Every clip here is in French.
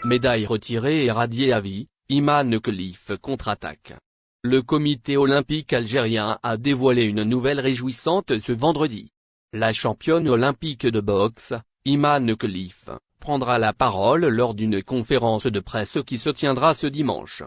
médaille retirée et radiée à vie, Imane Khelif contre-attaque. Le comité olympique algérien a dévoilé une nouvelle réjouissante ce vendredi. La championne olympique de boxe, Imane Khelif, prendra la parole lors d'une conférence de presse qui se tiendra ce dimanche.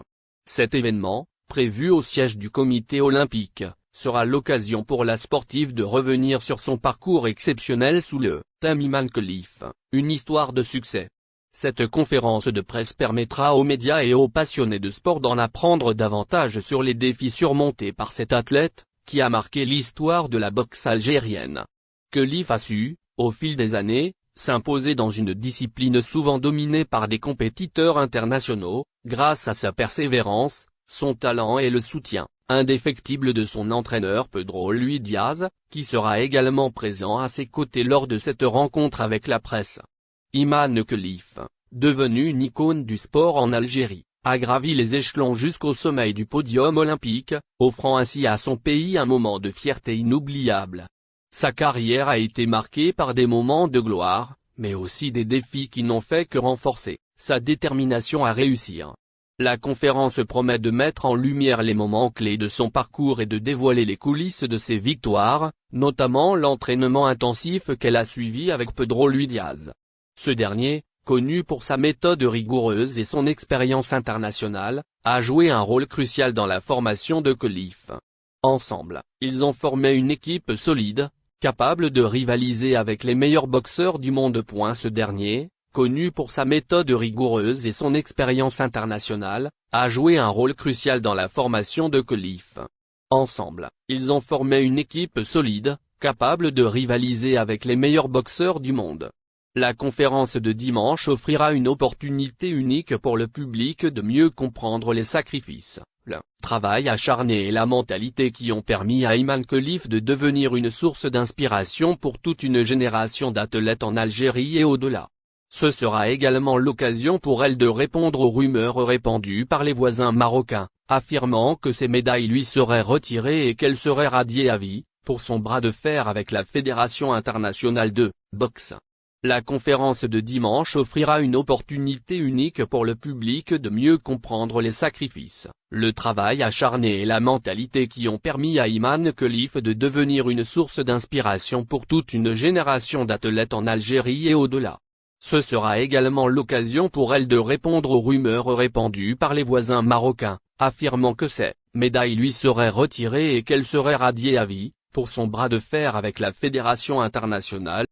Cet événement, prévu au siège du comité olympique, sera l'occasion pour la sportive de revenir sur son parcours exceptionnel sous le thème Imane Khelif, une histoire de succès. Cette conférence de presse permettra aux médias et aux passionnés de sport d'en apprendre davantage sur les défis surmontés par cet athlète, qui a marqué l'histoire de la boxe algérienne. Khelif a su, au fil des années, s'imposer dans une discipline souvent dominée par des compétiteurs internationaux, grâce à sa persévérance, son talent et le soutien indéfectible de son entraîneur Pedro Luis Diaz, qui sera également présent à ses côtés lors de cette rencontre avec la presse. Imane Khelif, devenue une icône du sport en Algérie, a gravi les échelons jusqu'au sommet du podium olympique, offrant ainsi à son pays un moment de fierté inoubliable. Sa carrière a été marquée par des moments de gloire, mais aussi des défis qui n'ont fait que renforcer sa détermination à réussir. La conférence promet de mettre en lumière les moments clés de son parcours et de dévoiler les coulisses de ses victoires, notamment l'entraînement intensif qu'elle a suivi avec Pedro Luis Diaz. Ce dernier, connu pour sa méthode rigoureuse et son expérience internationale, a joué un rôle crucial dans la formation de Khelif. Ensemble, ils ont formé une équipe solide, capable de rivaliser avec les meilleurs boxeurs du monde. Ce dernier, connu pour sa méthode rigoureuse et son expérience internationale, a joué un rôle crucial dans la formation de Khelif. Ensemble, ils ont formé une équipe solide, capable de rivaliser avec les meilleurs boxeurs du monde. La conférence de dimanche offrira une opportunité unique pour le public de mieux comprendre les sacrifices, le travail acharné et la mentalité qui ont permis à Imane Khelif de devenir une source d'inspiration pour toute une génération d'athlètes en Algérie et au-delà. Ce sera également l'occasion pour elle de répondre aux rumeurs répandues par les voisins marocains, affirmant que ses médailles lui seraient retirées et qu'elle serait radiée à vie, pour son bras de fer avec la Fédération internationale de boxe. La conférence de dimanche offrira une opportunité unique pour le public de mieux comprendre les sacrifices, le travail acharné et la mentalité qui ont permis à Imane Khelif de devenir une source d'inspiration pour toute une génération d'athlètes en Algérie et au-delà. Ce sera également l'occasion pour elle de répondre aux rumeurs répandues par les voisins marocains, affirmant que ses médailles lui seraient retirées et qu'elle serait radiée à vie, pour son bras de fer avec la Fédération internationale